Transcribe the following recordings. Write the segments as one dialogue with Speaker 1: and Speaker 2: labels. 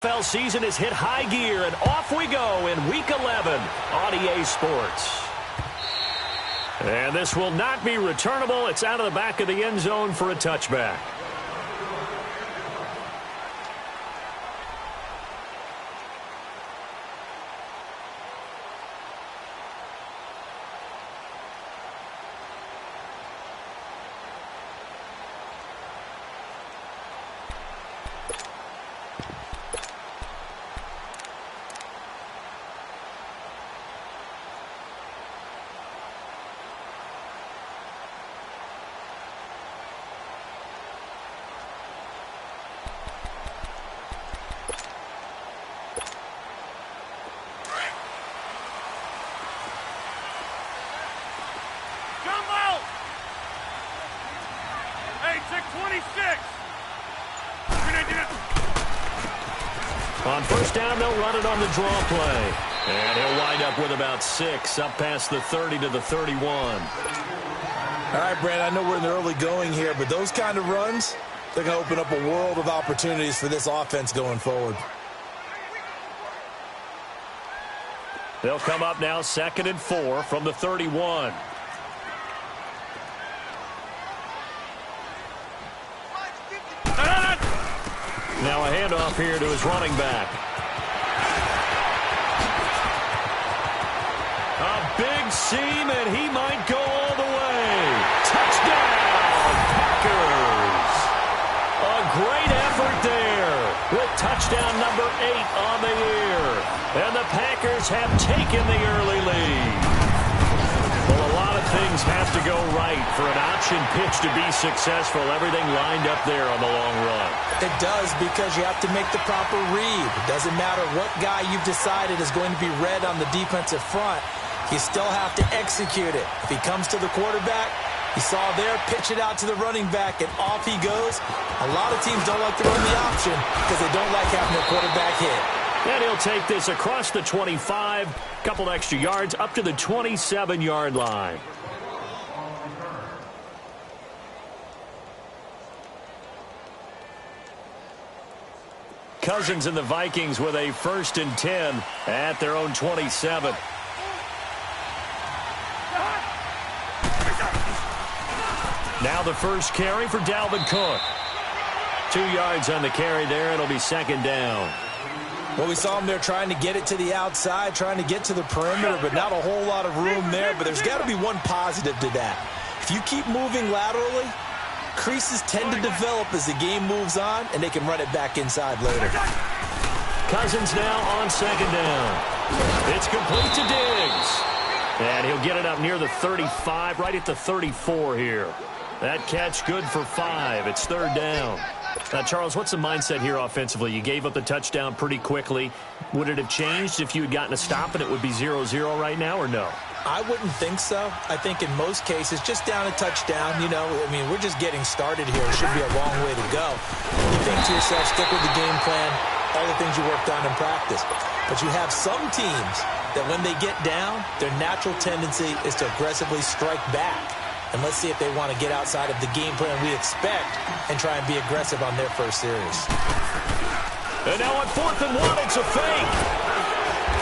Speaker 1: NFL season has hit high gear, and off we go in Week 11 on EA Sports. And this will not be returnable. It's out of the back of the end zone for a touchback.
Speaker 2: On
Speaker 1: first down, they'll run it on the draw play. And he'll wind up with about 6, up past the 30 to the 31.
Speaker 2: All right, Brad, I know we're in the early going here, but those kind of runs, they're going to open up a world of opportunities for this offense going forward.
Speaker 1: They'll come up now 2nd and 4 from the 31. Now a handoff here to his running back. A big seam, and he might go all the way. Touchdown, Packers! A great effort there with touchdown number 8 on the year. And the Packers have taken the early lead. Well, a lot of things have to go right for an option pitch to be successful. Everything lined up there on the long run.
Speaker 2: It does, because you have to make the proper read. It doesn't matter what guy you've decided is going to be read on the defensive front. You still have to execute it. If he comes to the quarterback, you saw there, pitch it out to the running back, and off he goes. A lot of teams don't like to run the option because they don't like having their quarterback hit.
Speaker 1: And he'll take this across the 25, couple extra yards, up to the 27-yard line. Cousins and the Vikings with a 1st and 10 at their own 27. Now the first carry for Dalvin Cook. 2 yards on the carry there. It'll be 2nd down.
Speaker 2: Well, we saw him there trying to get it to the outside, trying to get to the perimeter, but not a whole lot of room there. But there's got to be one positive to that. If you keep moving laterally, creases tend to develop as the game moves on, and they can run it back inside later.
Speaker 1: Cousins now on 2nd down. It's complete to Diggs. And he'll get it up near the 35, right at the 34 here. That catch good for 5. It's 3rd down. Now, Charles, what's the mindset here offensively? You gave up the touchdown pretty quickly. Would it have changed if you had gotten a stop and it would be 0-0 right now, or no?
Speaker 2: I wouldn't think so. I think in most cases, just down a touchdown, we're just getting started here. It should be a long way to go. You think to yourself, stick with the game plan, all the things you worked on in practice. But you have some teams that when they get down, their natural tendency is to aggressively strike back. And let's see if they want to get outside of the game plan we expect and try and be aggressive on their first series.
Speaker 1: And now on 4th and 1, it's a fake.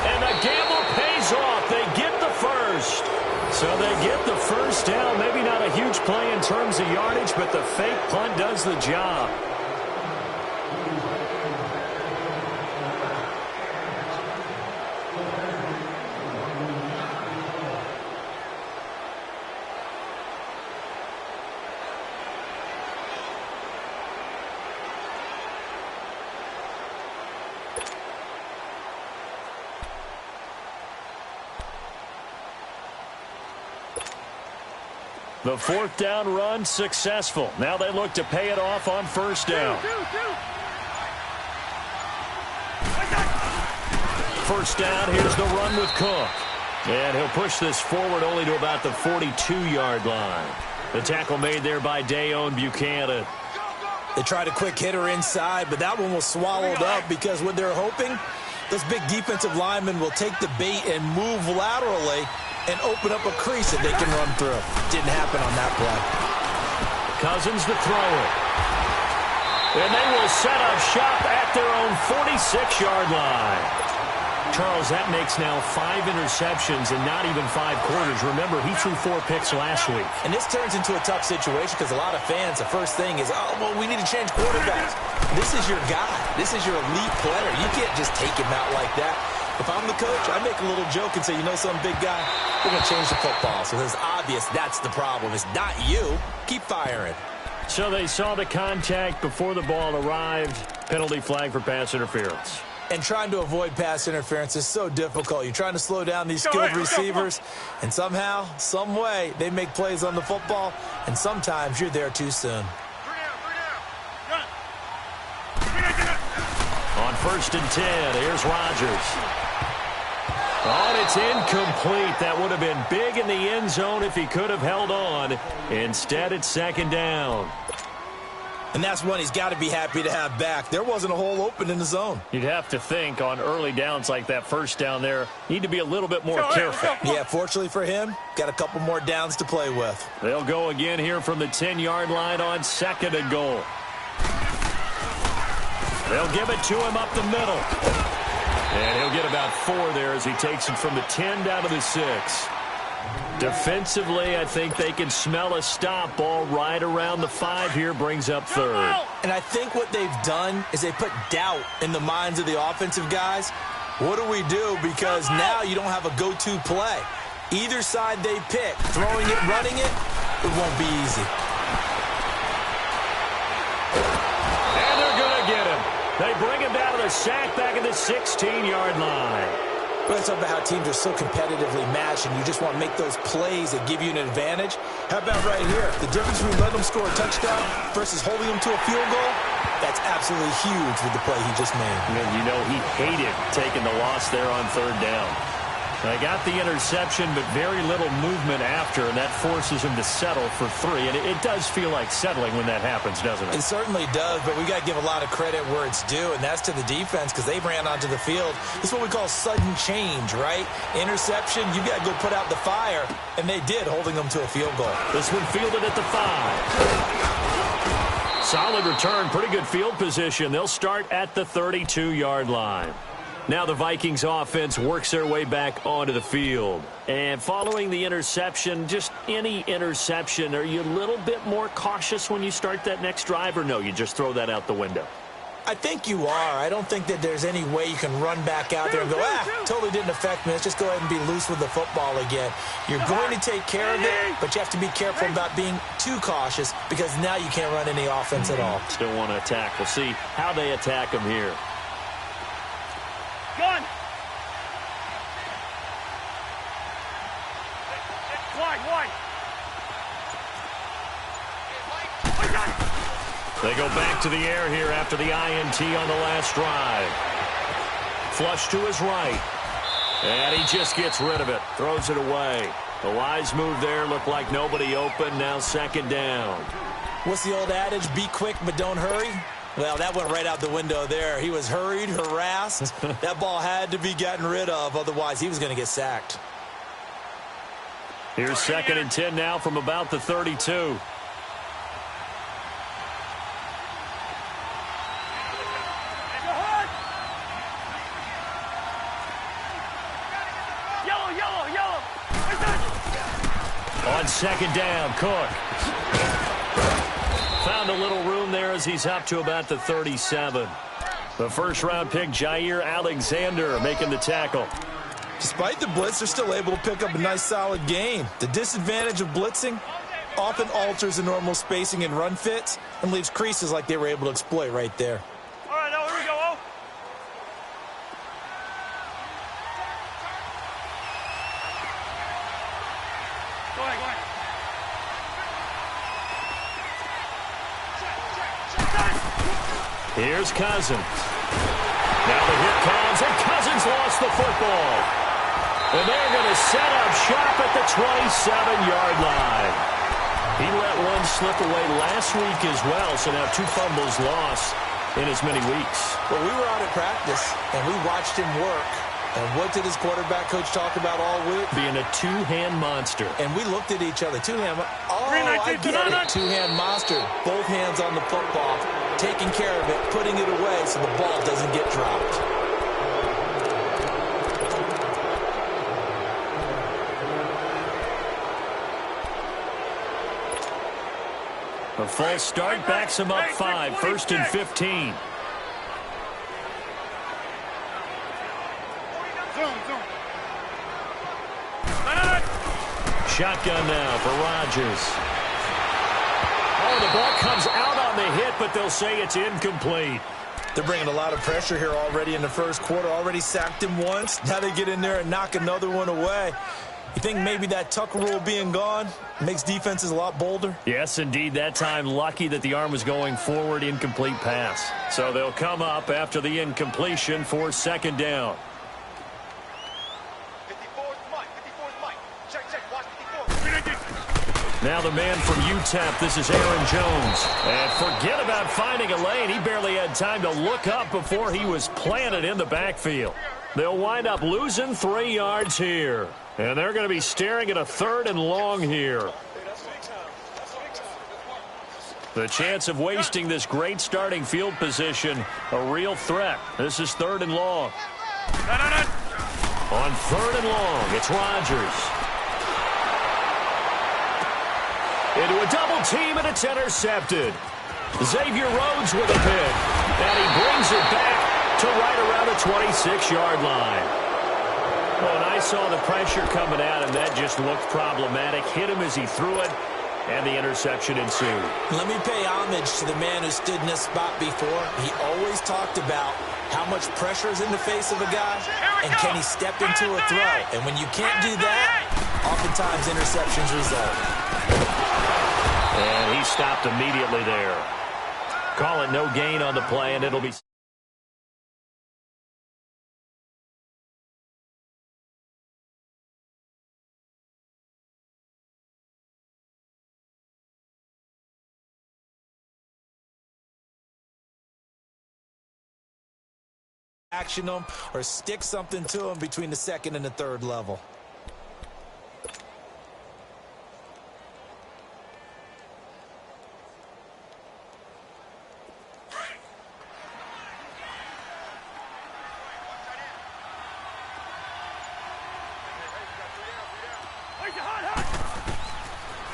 Speaker 1: And the gamble pays off. They get the first. So they get the first down. Maybe not a huge play in terms of yardage, but the fake punt does the job. The 4th down run successful. Now they look to pay it off on 1st down. 1st down, here's the run with Cook. And he'll push this forward only to about the 42-yard line. The tackle made there by Deone Bucannon.
Speaker 2: They tried a quick hitter inside, but that one was swallowed up because what they're hoping, those big defensive linemen will take the bait and move laterally and open up a crease that they can run through. Didn't happen on that play.
Speaker 1: Cousins to throw it. And they will set up shop at their own 46-yard line. Charles, that makes now 5 interceptions in not even 5 quarters. Remember, he threw 4 picks last week.
Speaker 2: And this turns into a tough situation because a lot of fans, the first thing is, oh, well, we need to change quarterbacks. This is your guy. This is your elite player. You can't just take him out like that. If I'm the coach, I make a little joke and say, you know some big guy, we're going to change the football. So it's obvious that's the problem. It's not you. Keep firing.
Speaker 1: So they saw the contact before the ball arrived. Penalty flag for pass interference.
Speaker 2: And trying to avoid pass interference is so difficult. You're trying to slow down these skilled receivers, and somehow, some way, they make plays on the football, and sometimes you're there too soon.
Speaker 1: On 1st and 10, here's Rodgers. Oh, and it's incomplete. That would have been big in the end zone if he could have held on. Instead, it's 2nd down.
Speaker 2: And that's one he's got to be happy to have back. There wasn't a hole open in the zone.
Speaker 1: You'd have to think on early downs like that 1st down there, need to be a little bit more careful.
Speaker 2: Yeah, fortunately for him, got a couple more downs to play with.
Speaker 1: They'll go again here from the 10-yard line on 2nd and goal. They'll give it to him up the middle. And he'll get about 4 there as he takes it from the 10 down to the 6. Defensively, I think they can smell a stop. Ball right around the 5 here, brings up 3rd.
Speaker 2: And I think what they've done is they put doubt in the minds of the offensive guys. What do we do? Because now you don't have a go-to play. Either side they pick, throwing it, running it, it won't be easy.
Speaker 1: And they're going to get him. They bring him down to the sack back at the 16-yard line.
Speaker 2: Let's talk about how teams are so competitively matched, and you just want to make those plays that give you an advantage. How about right here? The difference between letting them score a touchdown versus holding them to a field goal, that's absolutely huge with the play he just made.
Speaker 1: And you know he hated taking the loss there on 3rd down. They got the interception, but very little movement after, and that forces him to settle for 3. And it does feel like settling when that happens, doesn't it?
Speaker 2: It certainly does, but we got to give a lot of credit where it's due, and that's to the defense because they ran onto the field. This is what we call sudden change, right? Interception, you got to go put out the fire, and they did, holding them to a field goal.
Speaker 1: This one fielded at the 5. Solid return, pretty good field position. They'll start at the 32-yard line. Now the Vikings offense works their way back onto the field. And following the interception, just any interception, are you a little bit more cautious when you start that next drive, or no, you just throw that out the window?
Speaker 2: I think you are. I don't think that there's any way you can run back out there and go, totally didn't affect me. Let's just go ahead and be loose with the football again. You're going to take care of it, but you have to be careful about being too cautious because now you can't run any offense at all.
Speaker 1: Still want to attack. We'll see how they attack them here.
Speaker 3: Gun. Wide.
Speaker 1: They go back to the air here after the INT on the last drive. Flush to his right. And he just gets rid of it. Throws it away. The wise move there. Looked like nobody open. Now 2nd down.
Speaker 2: What's the old adage? Be quick, but don't hurry. Well, that went right out the window there. He was hurried, harassed. That ball had to be gotten rid of. Otherwise, he was going to get sacked.
Speaker 1: Here's 2nd and 10 now from about the 32.
Speaker 3: Yellow.
Speaker 1: On 2nd down, Cook. Found a little room there as he's up to about the 37. The 1st-round pick, Jair Alexander, making the tackle.
Speaker 2: Despite the blitz, they're still able to pick up a nice, solid gain. The disadvantage of blitzing often alters the normal spacing and run fits and leaves creases like they were able to exploit right there.
Speaker 3: All right, now here we go. Go ahead.
Speaker 1: Here's Cousins. Now the hit comes, and Cousins lost the football. And they're going to set up shop at the 27-yard line. He let one slip away last week as well, so now 2 fumbles lost in as many weeks.
Speaker 2: Well, we were out at practice, and we watched him work. And what did his quarterback coach talk about all week?
Speaker 1: Being a 2-hand monster.
Speaker 2: And we looked at each other. 2-hand. Oh, I get it. 2-hand monster. Both hands on the football. taking care of it, putting it away so the ball doesn't get dropped.
Speaker 1: A false start backs him up 5, 1st and 15. Shotgun now for Rodgers. Oh, the ball comes out on the hit, but they'll say it's incomplete.
Speaker 2: They're bringing a lot of pressure here already in the first quarter. Already sacked him once. Now they get in there and knock another one away. You think maybe that Tucker rule being gone makes defenses a lot bolder?
Speaker 1: Yes, indeed. That time, lucky that the arm was going forward, incomplete pass. So they'll come up after the incompletion for 2nd down. Now the man from UTEP, this is Aaron Jones. And forget about finding a lane. He barely had time to look up before he was planted in the backfield. They'll wind up losing 3 yards here. And they're going to be staring at a 3rd and long here. The chance of wasting this great starting field position, a real threat. This is 3rd and long. On 3rd and long, it's Rodgers. Into a double team, and it's intercepted. Xavier Rhodes with a pick. And he brings it back to right around the 26-yard line. Well, and I saw the pressure coming at him. That just looked problematic. Hit him as he threw it, and the interception ensued.
Speaker 2: Let me pay homage to the man who stood in this spot before. He always talked about how much pressure is in the face of a guy, and can he step into a throw. And when you can't do that, oftentimes interceptions result.
Speaker 1: And he stopped immediately there. Call it no gain on the play, and it'll be...
Speaker 2: Action them or stick something to them between the 2nd and the 3rd level.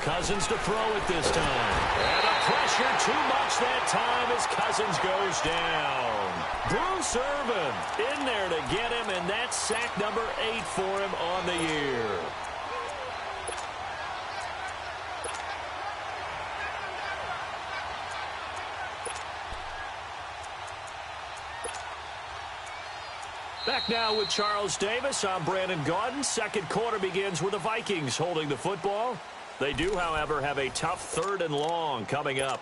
Speaker 1: Cousins to throw it this time. And the pressure too much that time as Cousins goes down. Bruce Irvin in there to get him, and that's sack number 8 for him on the year. Back now with Charles Davis. I'm Brandon Gaudin. 2nd quarter begins with the Vikings holding the football. They do, however, have a tough 3rd and long coming up.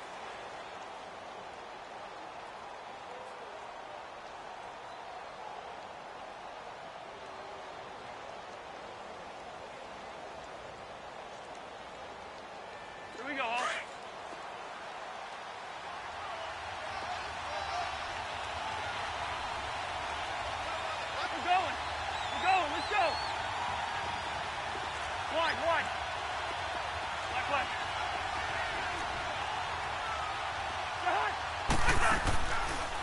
Speaker 3: Here we go. We're going. Let's go. Wide. Left.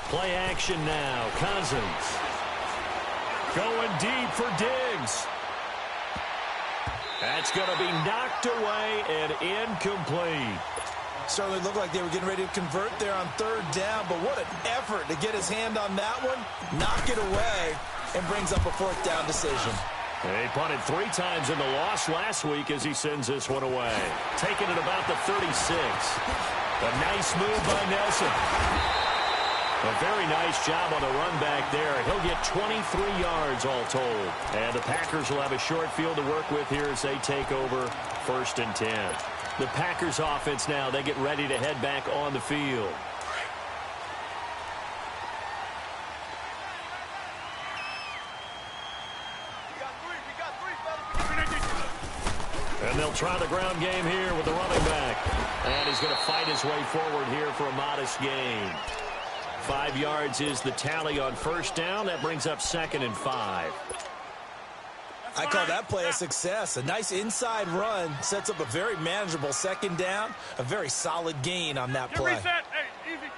Speaker 1: Play action now. Cousins going deep for Diggs. That's going to be knocked away and incomplete.
Speaker 2: Certainly looked like they were getting ready to convert there on 3rd down, but what an effort to get his hand on that one, knock it away, and brings up a 4th down decision.
Speaker 1: He punted 3 times in the loss last week as he sends this one away. Taking it about the 36. A nice move by Nelson. A very nice job on the run back there. He'll get 23 yards all told. And the Packers will have a short field to work with here as they take over 1st and 10. The Packers offense now, they get ready to head back on the field. And they'll try the ground game here with the running back. And he's going to fight his way forward here for a modest gain. 5 yards is the tally on 1st down. That brings up 2nd and 5.
Speaker 2: I call that play a success. A nice inside run sets up a very manageable 2nd down. A very solid gain on that play.
Speaker 3: Reset. Hey, easy.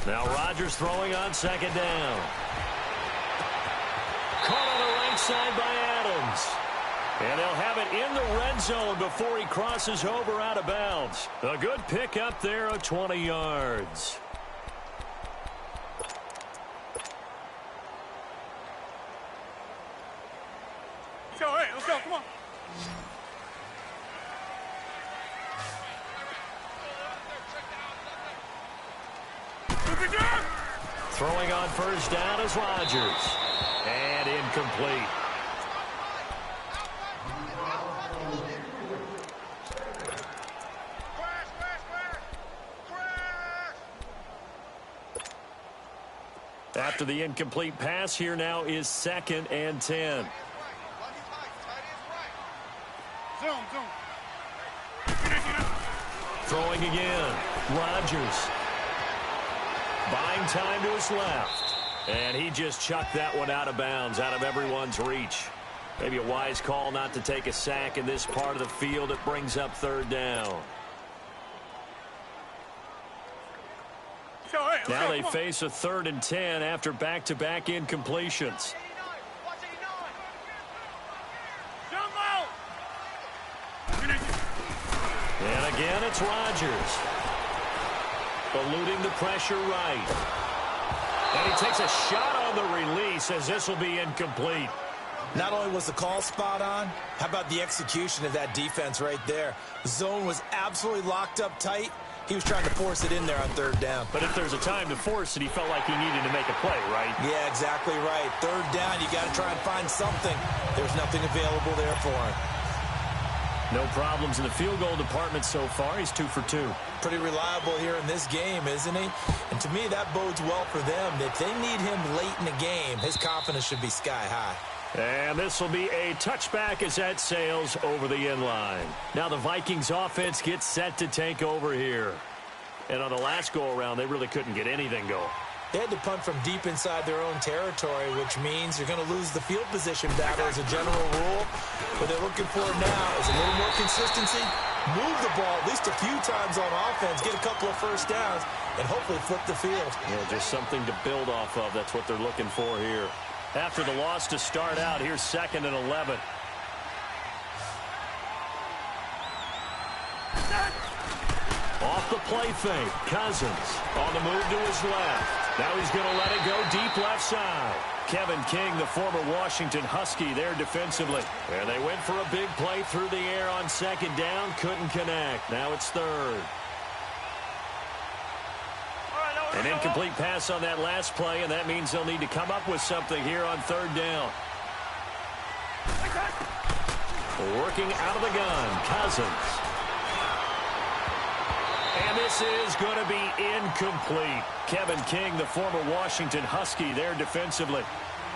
Speaker 1: Now Rodgers throwing on second down. Caught on the right side by Adams. And they'll have it in the red zone before he crosses over out of bounds. A good pick up there of 20 yards.
Speaker 3: Hey, let's go, come on.
Speaker 1: Throwing on first down is Rodgers. And incomplete. After the incomplete pass, here now is 2nd and 10.
Speaker 3: Zoom.
Speaker 1: Throwing again. Rodgers. Buying time to his left. And he just chucked that one out of bounds, out of everyone's reach. Maybe a wise call not to take a sack in this part of the field. It brings up 3rd down. Now they face a 3rd and 10 after back-to-back incompletions. And again, it's Rodgers. Eluding the pressure right. And he takes a shot on the release as this will be incomplete.
Speaker 2: Not only was the call spot on, how about the execution of that defense right there? The zone was absolutely locked up tight. He was trying to force it in there on 3rd down.
Speaker 1: But if there's a time to force it, he felt like he needed to make a play, right?
Speaker 2: Yeah, exactly right. 3rd down, you got to try and find something. There's nothing available there for him.
Speaker 1: No problems in the field goal department so far. He's 2 for 2.
Speaker 2: Pretty reliable here in this game, isn't he? And to me, that bodes well for them. If they need him late in the game, his confidence should be sky high.
Speaker 1: And this will be a touchback as that sails over the end line. Now the Vikings offense gets set to take over here. And on the last go-around, they really couldn't get anything going.
Speaker 2: They had to punt from deep inside their own territory, which means you're going to lose the field position battle as a general rule. What they're looking for now is a little more consistency, move the ball at least a few times on offense, get a couple of first downs, and hopefully flip the field.
Speaker 1: Yeah, just something to build off of. That's what they're looking for here. After the loss to start out, here's 2nd and 11. Off the play fake, Cousins on the move to his left. Now he's going to let it go deep left side. Kevin King, the former Washington Husky, there defensively. And they went for a big play through the air on 2nd down, couldn't connect. Now it's 3rd. An incomplete pass on that last play, and that means they'll need to come up with something here on 3rd down. Working out of the gun, Cousins. And this is going to be incomplete. Kevin King, the former Washington Husky, there defensively.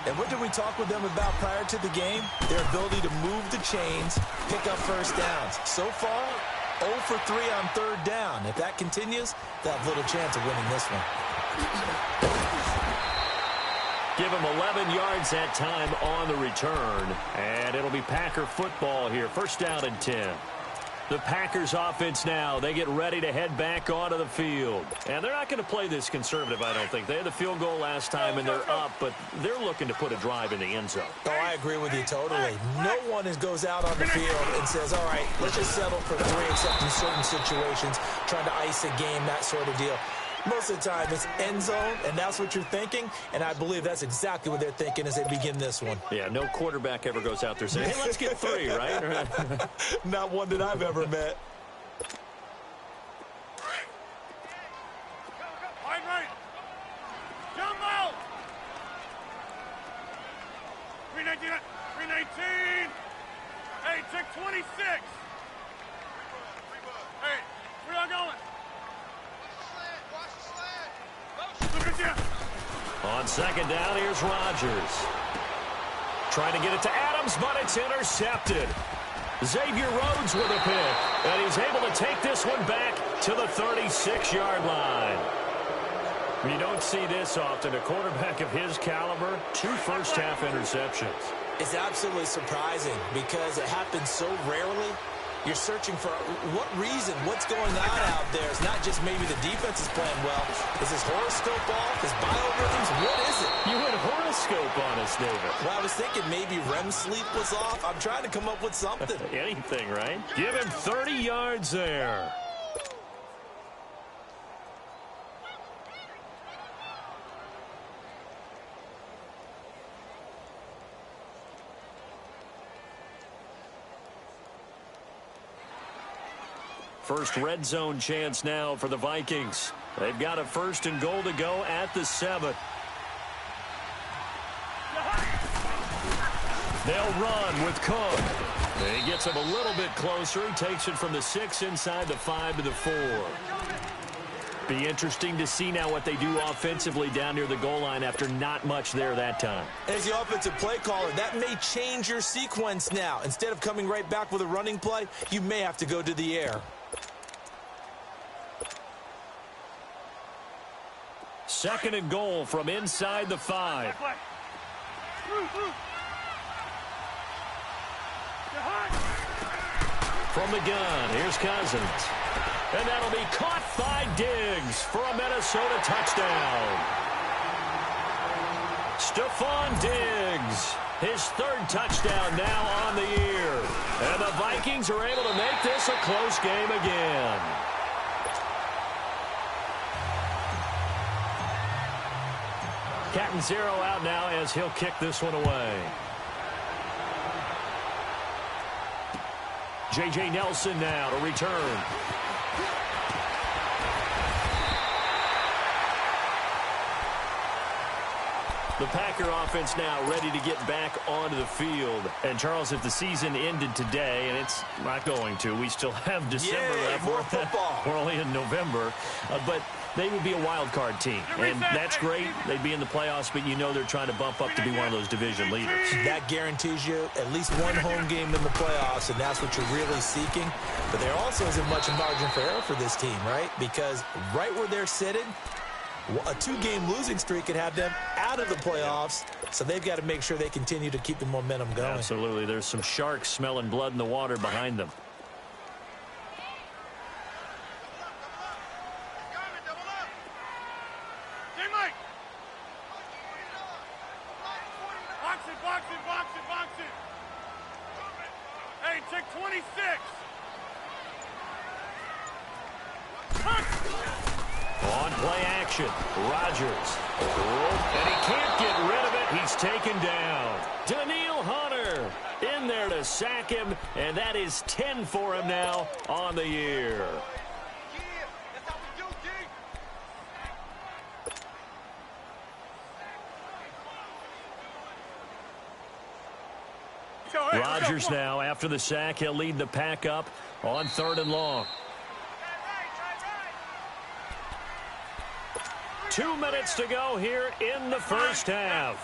Speaker 2: And what did we talk with them about prior to the game? Their ability to move the chains, pick up first downs. So far, 0 for 3 on 3rd down. If that continues, they'll have little chance of winning this one.
Speaker 1: Give him 11 yards that time on the return. And it'll be Packer football here. 1st down and 10. The Packers offense now, they get ready to head back onto the field. And they're not going to play this conservative, I don't think. They had the field goal last time, and they're up, but they're looking to put a drive in the end zone.
Speaker 2: Oh, I agree with you totally. No one goes out on the field and says, all right, let's just settle for 3, except in certain situations, trying to ice a game, that sort of deal. Most of the time, it's end zone, and that's what you're thinking, and I believe that's exactly what they're thinking as they begin this one.
Speaker 1: Yeah, no quarterback ever goes out there saying, hey, let's get 3, right?
Speaker 2: Not one that I've ever met.
Speaker 3: Right. Jump out. 319. Hey, check 26. Hey, where y'all going?
Speaker 1: On 2nd down, here's Rodgers. Trying to get it to Adams, but it's intercepted. Xavier Rhodes with a pick, and he's able to take this one back to the 36-yard line. You don't see this often. A quarterback of his caliber, 2 first-half interceptions.
Speaker 2: It's absolutely surprising because it happens so rarely. You're searching for what reason, what's going on out there. It's not just maybe the defense is playing well. Is his horoscope off? His biorhythms? What is it?
Speaker 1: You went horoscope on us, David.
Speaker 2: Well, I was thinking maybe REM sleep was off. I'm trying to come up with something.
Speaker 1: Anything, right? Give him 30 yards there. First red zone chance now for the Vikings. They've got a 1st and goal to go at the 7. They'll run with Cook. He gets him a little bit closer. He takes it from the 6 inside the 5 to the 4. Be interesting to see now what they do offensively down near the goal line after not much there that time.
Speaker 2: As the offensive play caller, that may change your sequence now. Instead of coming right back with a running play, you may have to go to the air.
Speaker 1: 2nd and goal from inside the 5. From the gun, here's Cousins. And that'll be caught by Diggs for a Minnesota touchdown. Stephon Diggs, his 3rd touchdown now on the year. And the Vikings are able to make this a close game again. Catanzaro out now as he'll kick this one away. J.J. Nelson now to return. The Packer offense now ready to get back onto the field. And, Charles, if the season ended today, and it's not going to, we still have December left.
Speaker 2: More football.
Speaker 1: We're only in November. But they would be a wild card team. And that's great. They'd be in the playoffs, but you know they're trying to bump up to be one of those division leaders.
Speaker 2: That guarantees you at least one home game in the playoffs, and that's what you're really seeking. But there also isn't much margin for error for this team, right? Because right where they're sitting, a 2-game losing streak could have them out of the playoffs, so they've got to make sure they continue to keep the momentum going.
Speaker 1: Absolutely. There's some sharks smelling blood in the water behind them.
Speaker 3: Box it. Hey, check 26.
Speaker 1: On play action, Rodgers. And he can't get rid of it. He's taken down. Danielle Hunter in there to sack him, and that is 10 for him now on the year. Rodgers now, after the sack, he'll lead the pack up on 3rd and long. 2 minutes to go here in the first half.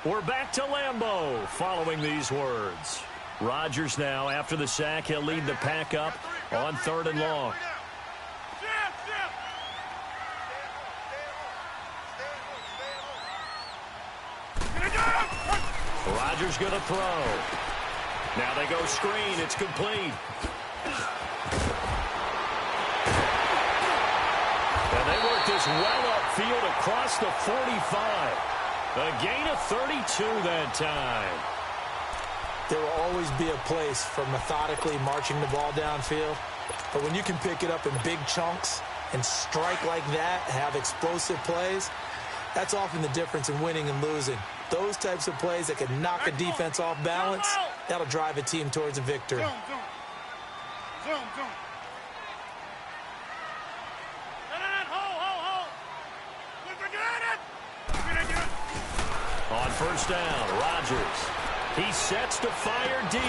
Speaker 1: We're back to Lambeau following these words. Rodgers now, after the sack, he'll lead the pack up on 3rd and long. Rodgers going to throw. Now they go screen. It's complete. And they work this well upfield across the 45. A gain of 32 that time.
Speaker 2: There will always be a place for methodically marching the ball downfield. But when you can pick it up in big chunks and strike like that, have explosive plays, that's often the difference in winning and losing. Those types of plays that can knock a defense off balance, that'll drive a team towards a victory.
Speaker 3: Zoom.
Speaker 1: On first down, Rodgers. He sets to fire deep.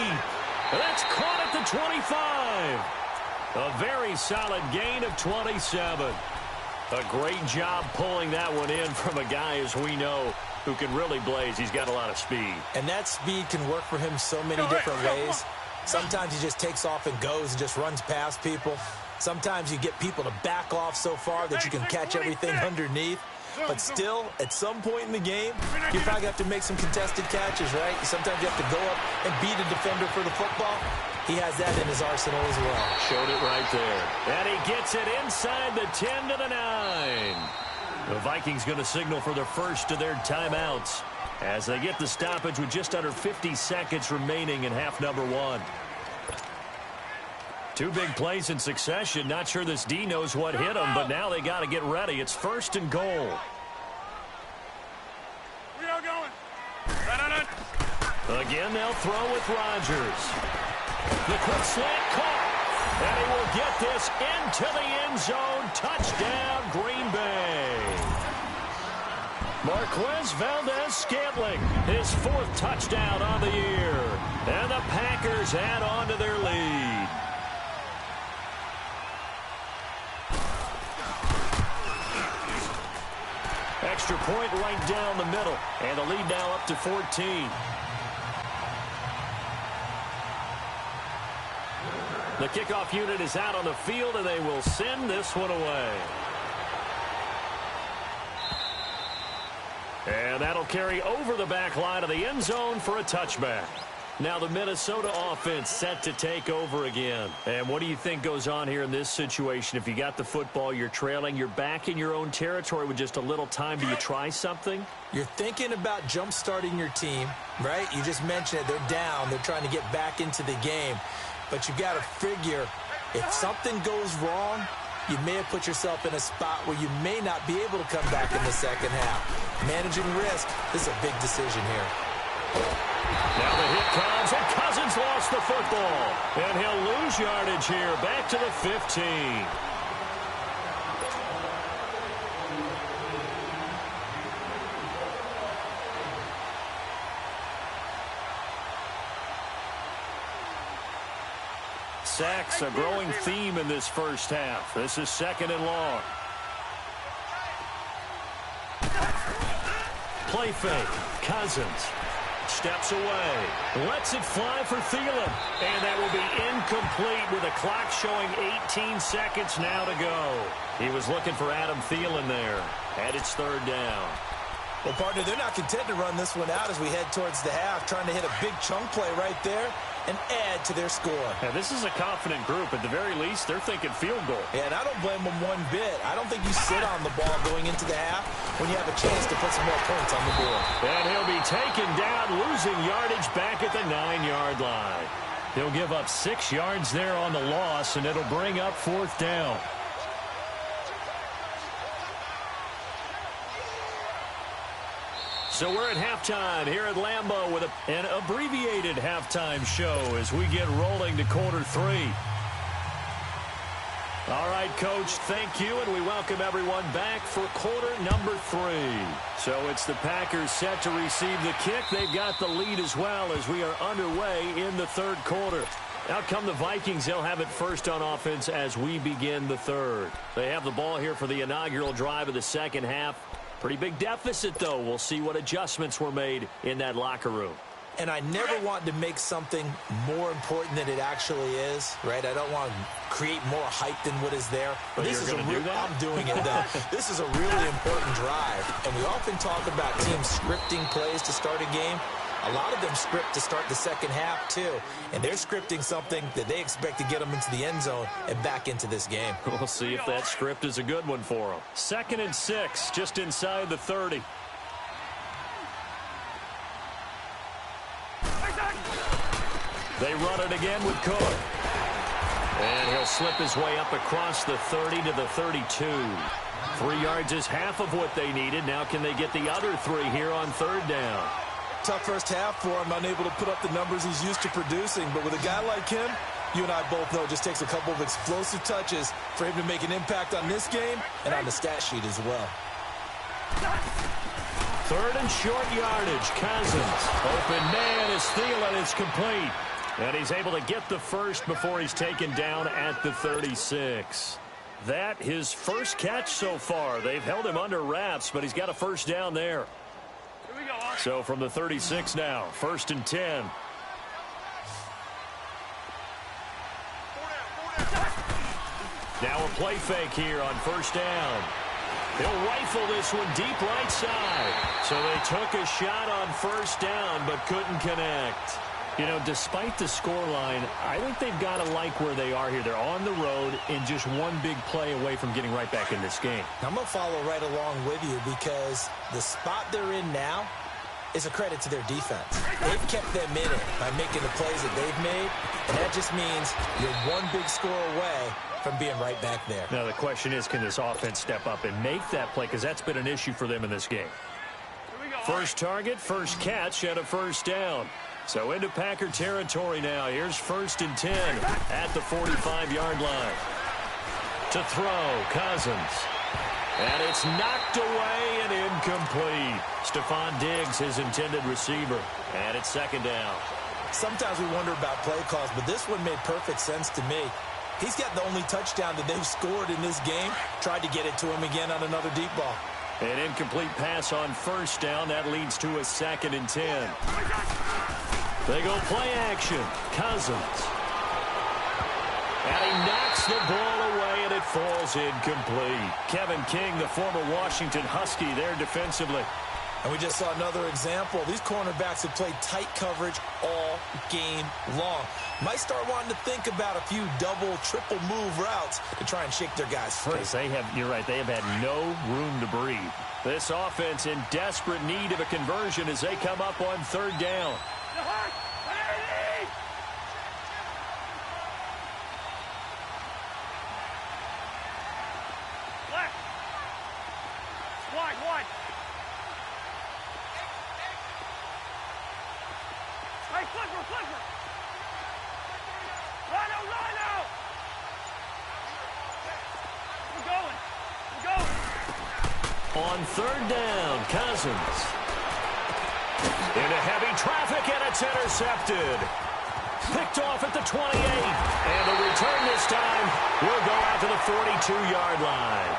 Speaker 1: That's caught at the 25. A very solid gain of 27. A great job pulling that one in from a guy, as we know, who can really blaze. He's got a lot of speed.
Speaker 2: And that speed can work for him so many different ways. Sometimes he just takes off and goes and just runs past people. Sometimes you get people to back off so far that you can catch everything underneath. But still, at some point in the game, you probably have to make some contested catches, right? Sometimes you have to go up and beat a defender for the football. he has that in his arsenal as well.
Speaker 1: Showed it right there. And he gets it inside the 10 to the 9. The Vikings going to signal for the first of their timeouts as they get the stoppage with just under 50 seconds remaining in half number 1. Two big plays in succession. Not sure this D knows what hit them, but now they got to get ready. It's first and goal.
Speaker 3: We are going.
Speaker 1: Again, they'll throw with Rodgers. The quick slant caught. And he will get this into the end zone. Touchdown, Green Bay. Marquez Valdez-Scantling, his 4th touchdown on the year. And the Packers add on to their lead. Extra point right down the middle. And the lead now up to 14. The kickoff unit is out on the field, and they will send this one away. And that'll carry over the back line of the end zone for a touchback. Now the Minnesota offense set to take over again. And what do you think goes on here in this situation? If you got the football, you're trailing, you're back in your own territory with just a little time. Do you try something?
Speaker 2: You're thinking about jump-starting your team, right? You just mentioned it. They're down. They're trying to get back into the game. But you've got to figure, if something goes wrong, you may have put yourself in a spot where you may not be able to come back in the second half. Managing risk, this is a big decision here.
Speaker 1: Now the hit comes, and Cousins lost the football. And he'll lose yardage here, back to the 15. Sacks, a growing theme in this first half. This is 2nd and long. Play fake. Cousins steps away. Lets it fly for Thielen. And that will be incomplete with a clock showing 18 seconds now to go. He was looking for Adam Thielen there. And it's 3rd down.
Speaker 2: Well, partner, they're not content to run this one out as we head towards the half, trying to hit a big chunk play right there and add to their score.
Speaker 1: Now, this is a confident group. At the very least, they're thinking field goal.
Speaker 2: Yeah, and I don't blame them one bit. I don't think you sit on the ball going into the half when you have a chance to put some more points on the board.
Speaker 1: And he'll be taken down, losing yardage back at the 9-yard line. He'll give up 6 yards there on the loss, and it'll bring up 4th down. So we're at halftime here at Lambeau with an abbreviated halftime show as we get rolling to quarter 3. All right, Coach, thank you, and we welcome everyone back for quarter number 3. So it's the Packers set to receive the kick. They've got the lead as well as we are underway in the 3rd quarter. Out come the Vikings. They'll have it first on offense as we begin the 3rd. They have the ball here for the inaugural drive of the second half. Pretty big deficit, though. We'll see what adjustments were made in that locker room.
Speaker 2: And I never want to make something more important than it actually is, right? I don't want to create more hype than what is there.
Speaker 1: But
Speaker 2: this is
Speaker 1: do that?
Speaker 2: I'm doing it, though. This is a really important drive. And we often talk about teams scripting plays to start a game. A lot of them script to start the second half, too. And they're scripting something that they expect to get them into the end zone and back into this game.
Speaker 1: We'll see if that script is a good one for them. 2nd and 6, just inside the 30. They run it again with Cook. And he'll slip his way up across the 30 to the 32. 3 yards is half of what they needed. Now can they get the other 3 here on 3rd down?
Speaker 2: Tough first half for him, unable to put up the numbers he's used to producing. But with a guy like him, you and I both know it just takes a couple of explosive touches for him to make an impact on this game and on the stat sheet as well.
Speaker 1: 3rd and short yardage. Cousins. Open man is Thielen. It's complete. And he's able to get the first before he's taken down at the 36. That his first catch so far. They've held him under wraps, but he's got a first down there. So from the 36 now, 1st and 10. Now a play fake here on 1st down. He'll rifle this one deep right side. So they took a shot on 1st down but couldn't connect. You know, despite the scoreline, I think they've got to like where they are here. They're on the road and just one big play away from getting right back in this game.
Speaker 2: I'm going to follow right along with you because the spot they're in now is a credit to their defense. They've kept them in it by making the plays that they've made, and that just means you're one big score away from being right back there.
Speaker 1: Now, the question is, can this offense step up and make that play? Because that's been an issue for them in this game. First target, first catch, and a first down. So into Packer territory now. Here's 1st and 10 at the 45-yard line. To throw, Cousins. And it's knocked away and incomplete. Stephon Diggs, his intended receiver. And it's 2nd down.
Speaker 2: Sometimes we wonder about play calls, but this one made perfect sense to me. He's got the only touchdown that they've scored in this game. Tried to get it to him again on another deep ball.
Speaker 1: An incomplete pass on 1st down. That leads to a 2nd and 10. They go play action. Cousins. And he knocks the ball away, and it falls incomplete. Kevin King, the former Washington Husky, there defensively.
Speaker 2: And we just saw another example. These cornerbacks have played tight coverage all game long. Might start wanting to think about a few double, triple move routes to try and shake their guys free.
Speaker 1: You're right, they have had no room to breathe. This offense in desperate need of a conversion as they come up on 3rd down. On 3rd down, Cousins. Into heavy traffic, and it's intercepted. Picked off at the 28. And the return this time will go out to the 42-yard line.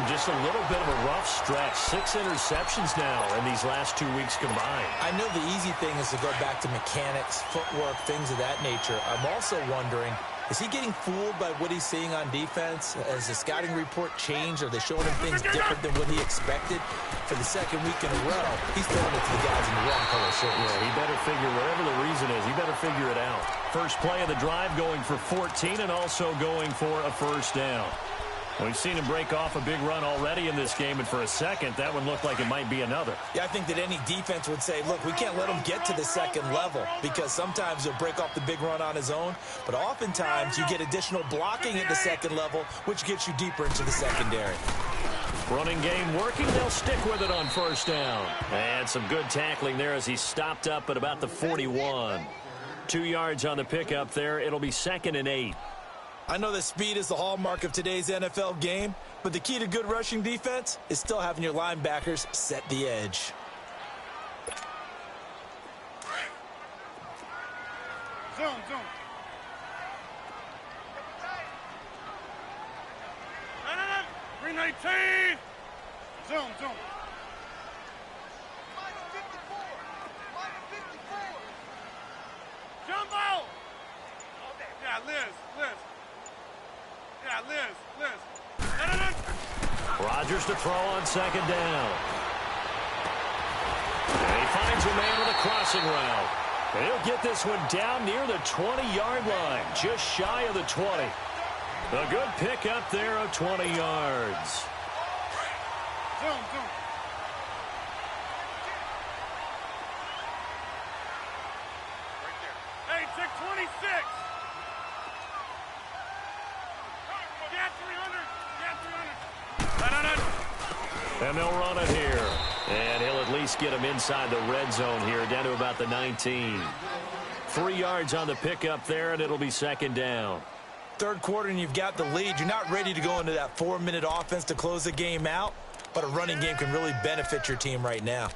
Speaker 1: Just a little bit of a rough stretch. 6 interceptions now in these last 2 weeks combined.
Speaker 2: I know the easy thing is to go back to mechanics, footwork, things of that nature. I'm also wondering, is he getting fooled by what he's seeing on defense? Has the scouting report changed? Are they showing him things different than what he expected? For the 2nd week in a row, he's throwing it to the guys in the wrong color shirts.
Speaker 1: Yeah, he better figure, whatever the reason is, he better figure it out. First play of the drive going for 14 and also going for a 1st down. We've seen him break off a big run already in this game, and for a second, that one looked like it might be another.
Speaker 2: Yeah, I think that any defense would say, look, we can't let him get to the 2nd level because sometimes he'll break off the big run on his own, but oftentimes you get additional blocking at the 2nd level, which gets you deeper into the secondary.
Speaker 1: Running game working. They'll stick with it on 1st down. And some good tackling there as he stopped up at about the 41. 2 yards on the pickup there. It'll be 2nd and 8.
Speaker 2: I know that speed is the hallmark of today's NFL game, but the key to good rushing defense is still having your linebackers set the edge.
Speaker 3: Zone. 319. Zone. Jumbo. Yeah, Liz. Yeah, Liz.
Speaker 1: Rodgers to throw on 2nd down. And he finds a man with a crossing route. And he'll get this one down near the 20-yard line, just shy of the 20. A good pickup there of 20 yards.
Speaker 3: Zone. Hey, check 26.
Speaker 1: And they'll run it here. And he'll at least get him inside the red zone here, down to about the 19. 3 yards on the pickup there, and it'll be 2nd down.
Speaker 2: 3rd quarter and you've got the lead. You're not ready to go into that 4-minute offense to close the game out, but a running game can really benefit your team right now.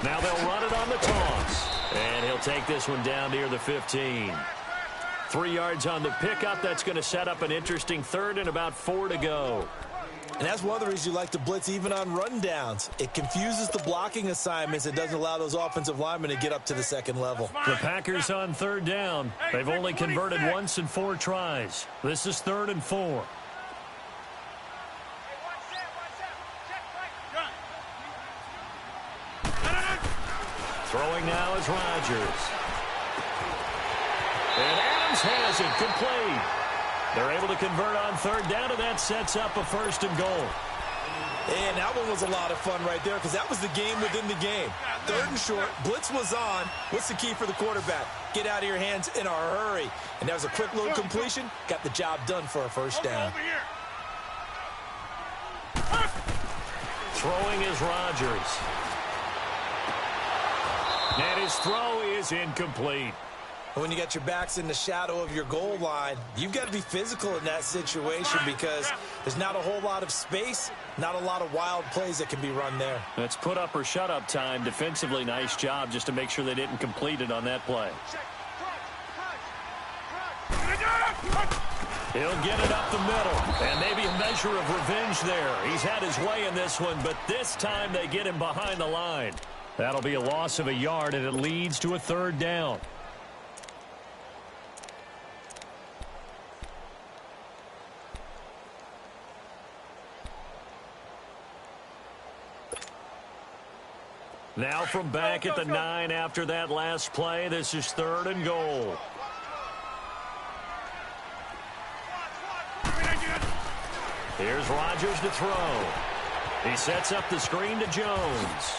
Speaker 1: Now they'll run it on the toss. And he'll take this one down near the 15. 3 yards on the pickup. That's going to set up an interesting 3rd and about 4 to go.
Speaker 2: And that's one of the reasons you like to blitz even on rundowns. It confuses the blocking assignments. It doesn't allow those offensive linemen to get up to the second level.
Speaker 1: The Packers on third down. They've only converted once in 4 tries. This is 3rd and 4. Throwing now is Rodgers. And Adams has it complete. They're able to convert on third down, and that sets up a 1st and goal.
Speaker 2: And that one was a lot of fun right there because that was the game within the game. 3rd and short, blitz was on. What's the key for the quarterback? Get out of your hands in a hurry. And that was a quick little completion. Got the job done for a 1st down.
Speaker 1: Throwing is Rodgers. And his throw is incomplete.
Speaker 2: When you got your backs in the shadow of your goal line, you've got to be physical in that situation because there's not a whole lot of space, not a lot of wild plays that can be run there.
Speaker 1: That's put up or shut up time. Defensively, nice job just to make sure they didn't complete it on that play. He'll get it up the middle, and maybe a measure of revenge there. He's had his way in this one, but this time they get him behind the line. That'll be a loss of a yard, and it leads to a 3rd down. Now from back at the 9 after that last play, this is 3rd and goal. Here's Rodgers to throw. He sets up the screen to Jones.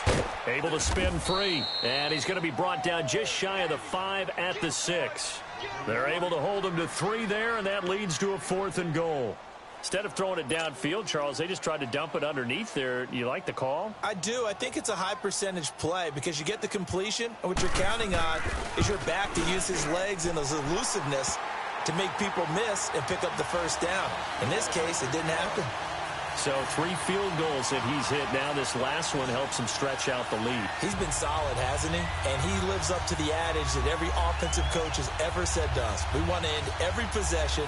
Speaker 1: Able to spin free, and he's going to be brought down just shy of the 5 at the 6. They're able to hold him to 3 there, and that leads to a 4th and goal. Instead of throwing it downfield, Charles, they just tried to dump it underneath there. You like the call?
Speaker 2: I do. I think it's a high percentage play because you get the completion, and what you're counting on is your back to use his legs and his elusiveness to make people miss and pick up the 1st down. In this case, it didn't happen.
Speaker 1: So 3 field goals that he's hit now. This last one helps him stretch out the lead.
Speaker 2: He's been solid, hasn't he? And he lives up to the adage that every offensive coach has ever said to us. We want to end every possession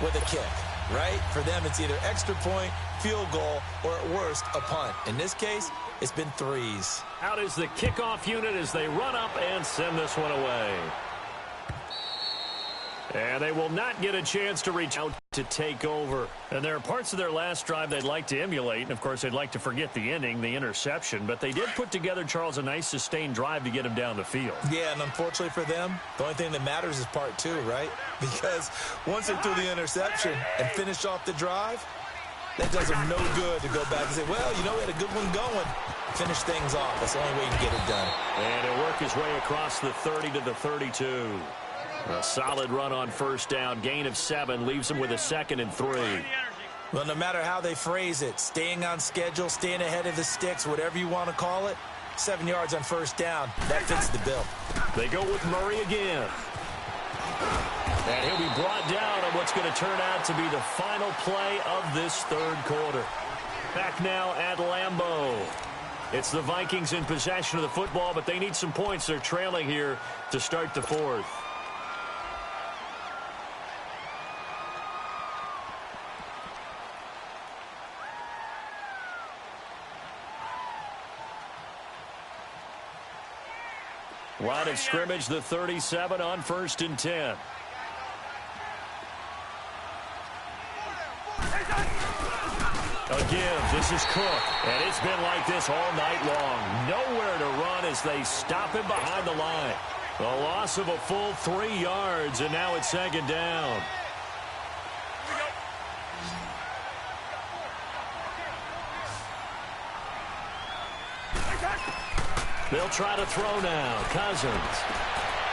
Speaker 2: with a kick. Right? For them, it's either extra point, field goal, or at worst, a punt. In this case, it's been 3s.
Speaker 1: Out is the kickoff unit as they run up and send this one away. And they will not get a chance to reach out to take over. And there are parts of their last drive they'd like to emulate. And, of course, they'd like to forget the ending, the interception. But they did put together, Charles, a nice sustained drive to get him down the field.
Speaker 2: Yeah, and unfortunately for them, the only thing that matters is part 2, right? Because once they threw the interception and finished off the drive, that does them no good to go back and say, well, you know, we had a good one going. Finish things off. That's the only way you can get it done.
Speaker 1: And he'll work his way across the 30 to the 32. A solid run on 1st down. Gain of 7 leaves him with a 2nd and 3.
Speaker 2: Well, no matter how they phrase it, staying on schedule, staying ahead of the sticks, whatever you want to call it, 7 yards on 1st down. That fits the bill.
Speaker 1: They go with Murray again. And he'll be brought down on what's going to turn out to be the final play of this 3rd quarter. Back now at Lambeau. It's the Vikings in possession of the football, but they need some points. They're trailing here to start the 4th. Line of scrimmage, the 37 on 1st and 10. Again, this is Cook, and it's been like this all night long. Nowhere to run as they stop him behind the line. A loss of a full 3 yards, and now it's 2nd down. They'll try to throw now. Cousins.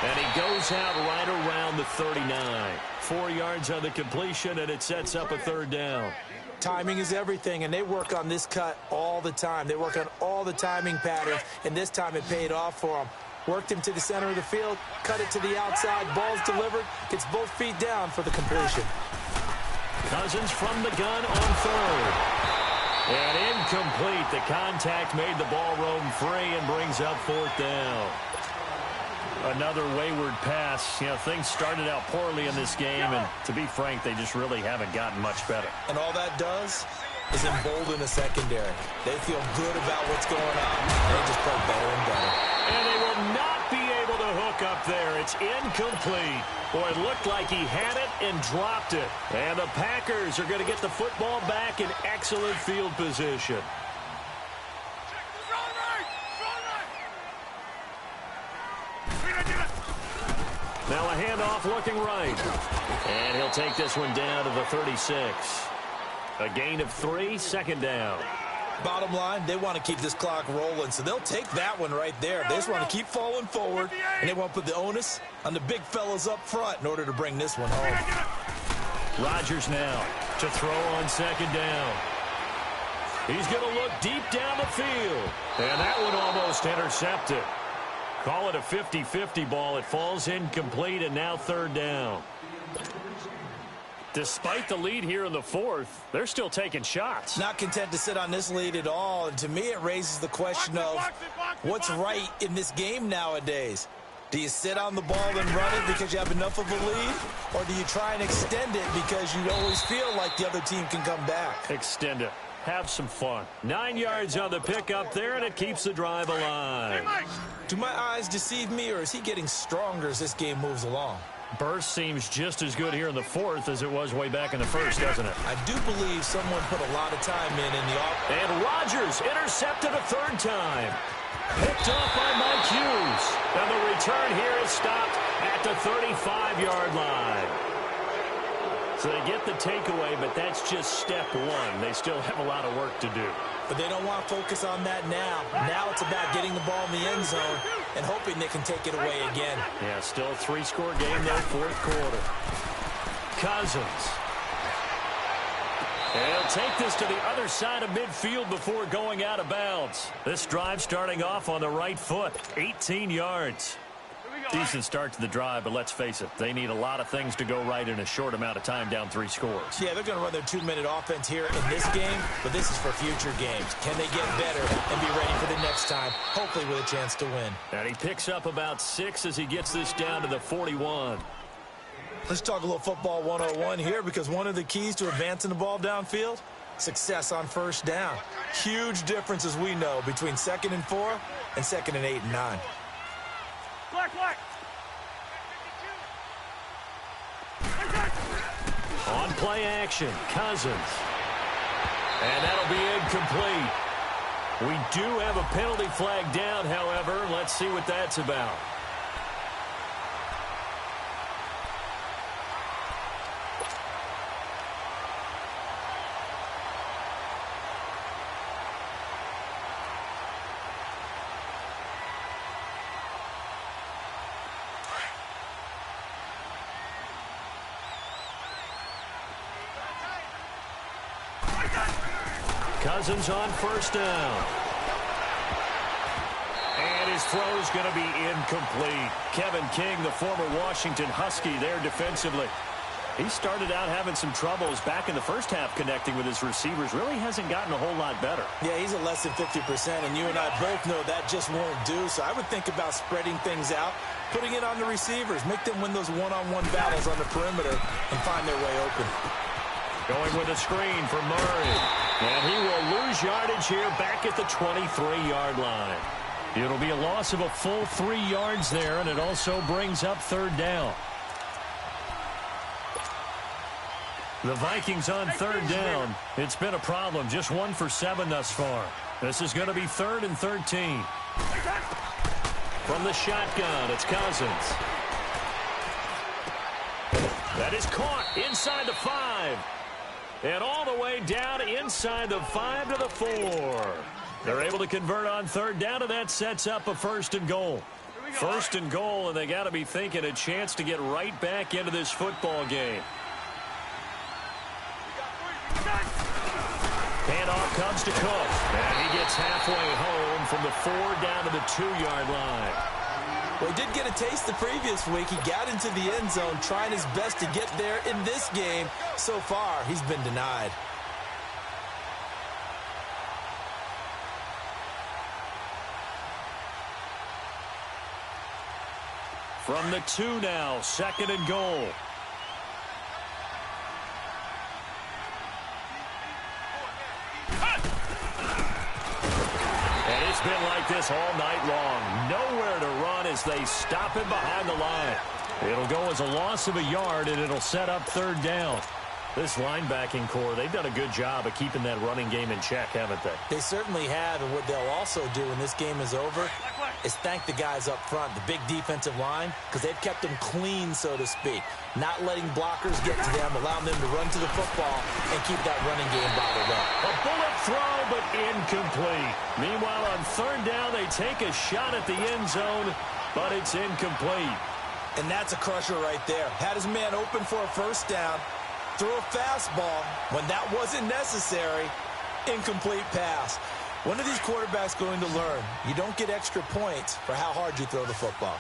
Speaker 1: And he goes out right around the 39. 4 yards on the completion, and it sets up a 3rd down.
Speaker 2: Timing is everything, and they work on this cut all the time. They work on all the timing patterns, and this time it paid off for them. Worked him to the center of the field, cut it to the outside, ball's delivered, gets both feet down for the completion.
Speaker 1: Cousins from the gun on 3rd. And incomplete. The contact made the ball roam free and brings up 4th down. Another wayward pass. You know, things started out poorly in this game, and to be frank, they just really haven't gotten much better.
Speaker 2: And all that does, is embolden the secondary. They feel good about what's going on, and they just play better and better.
Speaker 1: And they will not be able to hook up there. It's incomplete. Boy, it looked like he had it and dropped it. And the Packers are going to get the football back in excellent field position. Now a handoff looking right. And he'll take this one down to the 36. A gain of 3, second down.
Speaker 2: Bottom line, they want to keep this clock rolling, so they'll take that one right there. They just want to keep falling forward, and they want to put the onus on the big fellas up front in order to bring this one home.
Speaker 1: Rodgers now to throw on second down. He's going to look deep down the field. And that one almost intercepted. Call it a 50-50 ball. It falls incomplete, and now third down. Despite the lead here in the fourth, they're still taking shots.
Speaker 2: Not content to sit on this lead at all, and to me it raises the question of what's right in this game nowadays. Do you sit on the ball and run it because you have enough of a lead, or do you try and extend it because you always feel like the other team can come back?
Speaker 1: Extend it. Have some fun. 9 yards on the pickup there, and it keeps the drive alive.
Speaker 2: Do my eyes deceive me, or is he getting stronger as this game moves along?
Speaker 1: Burst seems just as good here in the fourth as it was way back in the first, doesn't it?
Speaker 2: I do believe someone put a lot of time in the offense.
Speaker 1: And Rodgers intercepted a third time. Picked off by Mike Hughes. And the return here is stopped at the 35-yard line. So they get the takeaway, but that's just step one. They still have a lot of work to do.
Speaker 2: But they don't want to focus on that now. Now it's about getting the ball in the end zone and hoping they can take it away again.
Speaker 1: Yeah, still a 3-score game, though, fourth quarter. Cousins. And he'll take this to the other side of midfield before going out of bounds. This drive starting off on the right foot, 18 yards. Decent start to the drive, but let's face it, they need a lot of things to go right in a short amount of time, down 3 scores.
Speaker 2: Yeah, they're going to run their 2-minute offense here in this game, but this is for future games. Can they get better and be ready for the next time, hopefully with a chance to win?
Speaker 1: And he picks up about 6 as he gets this down to the 41.
Speaker 2: Let's talk a little football 101 here, because one of the keys to advancing the ball downfield, success on first down. Huge difference, as we know, between 2nd and 4 and 2nd and 8 and 9.
Speaker 3: Black.
Speaker 1: On play action, Cousins. And that'll be incomplete. We do have a penalty flag down, however. Let's see what that's about. Cousins on first down. And his throw's going to be incomplete. Kevin King, the former Washington Husky, there defensively. He started out having some troubles back in the first half connecting with his receivers. Really hasn't gotten a whole lot better.
Speaker 2: Yeah, he's at less than 50%, and you and I both know that just won't do. So I would think about spreading things out, putting it on the receivers, make them win those one-on-one battles on the perimeter and find their way open.
Speaker 1: Going with a screen for Murray. And he will lose yardage here back at the 23-yard line. It'll be a loss of a full 3 yards there, and it also brings up third down. The Vikings on third down. It's been a problem. Just 1 for 7 thus far. This is going to be 3rd and 13. From the shotgun, it's Cousins. That is caught inside the 5. And all the way down inside the 5 to the 4. They're able to convert on third down, and that sets up a 1st and goal. 1st and goal, and they got to be thinking a chance to get right back into this football game. Handoff comes to Cook, and he gets halfway home from the 4 down to the 2-yard line.
Speaker 2: Well, he did get a taste the previous week. He got into the end zone, trying his best to get there in this game. So far, he's been denied.
Speaker 1: From the 2 now, 2nd and goal. been like this all night long. Nowhere to run as they stop him behind the line. It'll go as a loss of a yard, and it'll set up third down. This linebacking core, they've done a good job of keeping that running game in check, haven't they?
Speaker 2: They certainly have, and what they'll also do when this game is over is thank the guys up front, the big defensive line, because they've kept them clean, so to speak. Not letting blockers get to them, allowing them to run to the football and keep that running game bottled up.
Speaker 1: A bullet throw, but incomplete. Meanwhile, on third down, they take a shot at the end zone, but it's incomplete.
Speaker 2: And that's a crusher right there. Had his man open for a first down, threw a fastball when that wasn't necessary. Incomplete pass. When are these quarterbacks going to learn? You don't get extra points for how hard you throw the football.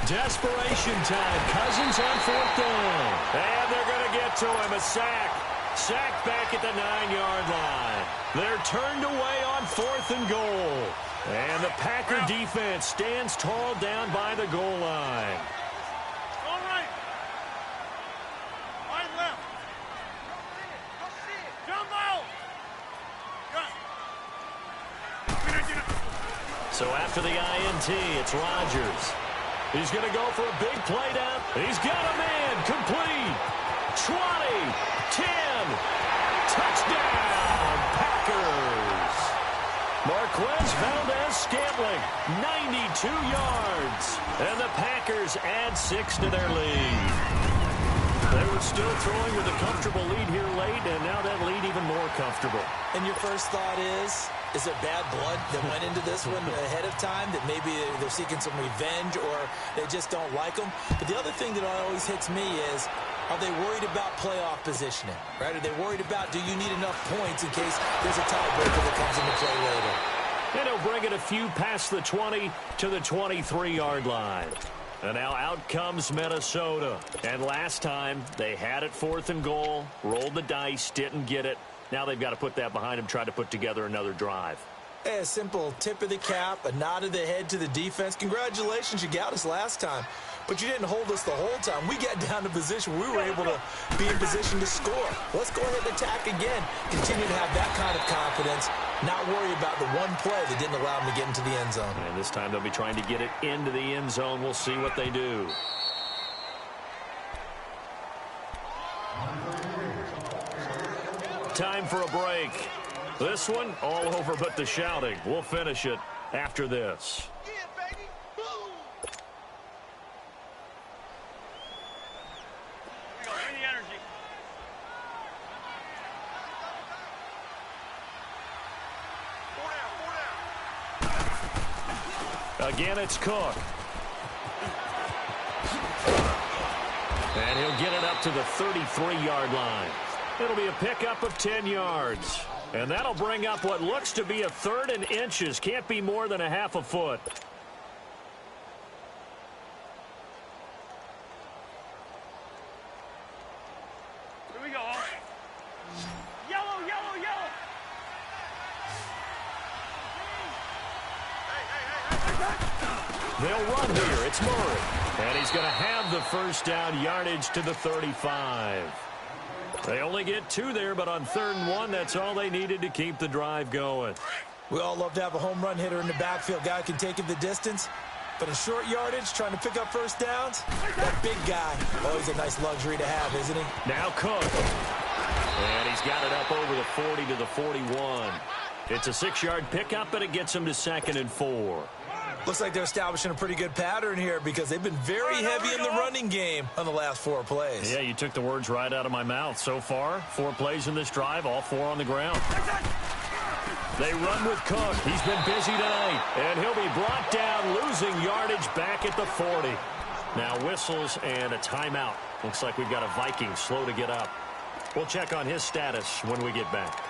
Speaker 1: Desperation time. Cousins on fourth down. And they're going to get to him. A sack. Sacked back at the 9-yard line. They're turned away on fourth and goal. And the Packer defense stands tall down by the goal line.
Speaker 3: All right. Line left. Jump out.
Speaker 1: So after the INT, it's Rodgers. He's going to go for a big play down. He's got a man. Complete. 20. 10. Touchdown. Packers. Marquez Valdez-Scantling, 92 yards. And the Packers add 6 to their lead. They were still throwing with a comfortable lead here late, and now that lead even more comfortable.
Speaker 2: And your first thought is there bad blood that went into this one ahead of time, that maybe they're seeking some revenge or they just don't like them? But the other thing that always hits me is, are they worried about playoff positioning, right? Are they worried about, do you need enough points in case there's a tiebreaker that comes into play later?
Speaker 1: And he'll bring it a few past the 20 to the 23-yard line. And now out comes Minnesota. And last time, they had it fourth and goal, rolled the dice, didn't get it. Now they've got to put that behind them, try to put together another drive.
Speaker 2: Hey, a simple tip of the cap, a nod of the head to the defense. Congratulations, you got us last time. But you didn't hold us the whole time. We got down to position. We were able to be in position to score. Let's go ahead and attack again. Continue to have that kind of confidence. Not worry about the one play that didn't allow them to get into the end zone.
Speaker 1: And this time they'll be trying to get it into the end zone. We'll see what they do. Time for a break. This one, all over but the shouting. We'll finish it after this. Again, it's Cook. And he'll get it up to the 33-yard line. It'll be a pickup of 10 yards. And that'll bring up what looks to be a third and inches. Can't be more than a half a foot.
Speaker 3: Here we go. Yellow, yellow, yellow.
Speaker 1: They'll run here. It's Murray. And he's going to have the first down, yardage to the 35. They only get 2 there, but on 3rd and 1, that's all they needed to keep the drive going.
Speaker 2: We all love to have a home run hitter in the backfield. Guy can take it the distance. But in short yardage, trying to pick up first downs, that big guy, always a nice luxury to have, isn't he?
Speaker 1: Now Cook. And he's got it up over the 40 to the 41. It's a 6-yard pickup, but it gets him to 2nd and 4.
Speaker 2: Looks like they're establishing a pretty good pattern here because they've been very heavy in the running game on the last 4 plays.
Speaker 1: Yeah, you took the words right out of my mouth. So far, 4 plays in this drive, all 4 on the ground. They run with Cook. He's been busy tonight, and he'll be brought down, losing yardage back at the 40. Now whistles and a timeout. Looks like we've got a Viking slow to get up. We'll check on his status when we get back.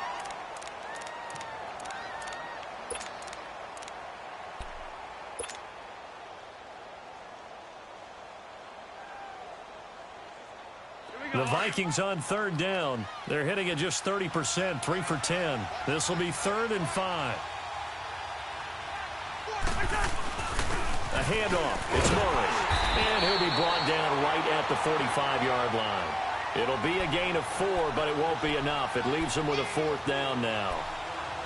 Speaker 1: The Vikings on 3rd down. They're hitting at just 30%, 3 for 10. This will be 3rd and 5. A handoff. It's Murray. And he'll be brought down right at the 45-yard line. It'll be a gain of 4, but it won't be enough. It leaves them with a 4th down now.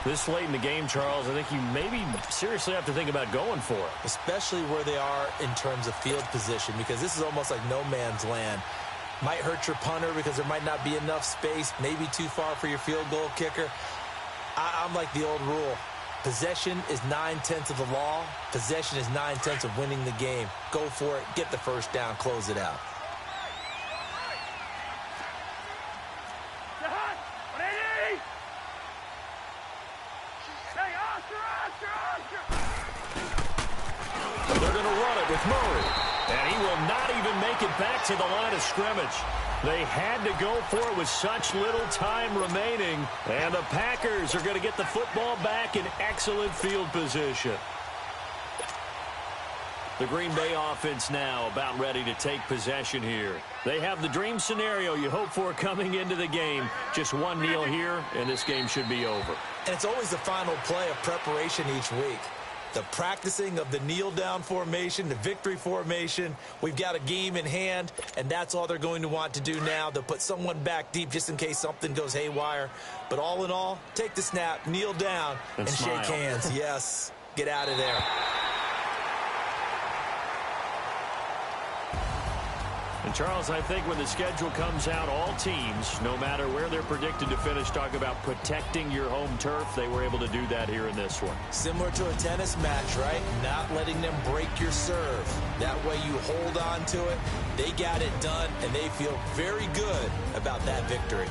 Speaker 1: This late in the game, Charles, I think you maybe seriously have to think about going for it.
Speaker 2: Especially where they are in terms of field position, because this is almost like no man's land. Might hurt your punter because there might not be enough space, maybe too far for your field goal kicker. I'm like the old rule. Possession is 9/10 of the law. Possession is 9/10 of winning the game. Go for it. Get the first down. Close it out.
Speaker 1: They're going to run it with Murray. And he will not even make it back to the line of scrimmage. They had to go for it with such little time remaining. And the Packers are going to get the football back in excellent field position. The Green Bay offense now about ready to take possession here. They have the dream scenario you hope for coming into the game. Just one kneel here, and this game should be over.
Speaker 2: And it's always the final play of preparation each week. The practicing of the kneel-down formation, the victory formation. We've got a game in hand, and that's all they're going to want to do now. They'll put someone back deep just in case something goes haywire. But all in all, take the snap, kneel down, and shake hands. Yes, get out of there.
Speaker 1: And, Charles, I think when the schedule comes out, all teams, no matter where they're predicted to finish, talk about protecting your home turf. They were able to do that here in this one.
Speaker 2: Similar to a tennis match, right? Not letting them break your serve. That way you hold on to it. They got it done, and they feel very good about that victory.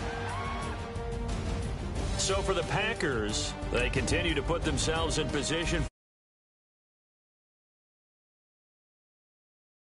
Speaker 1: So for the Packers, they continue to put themselves in position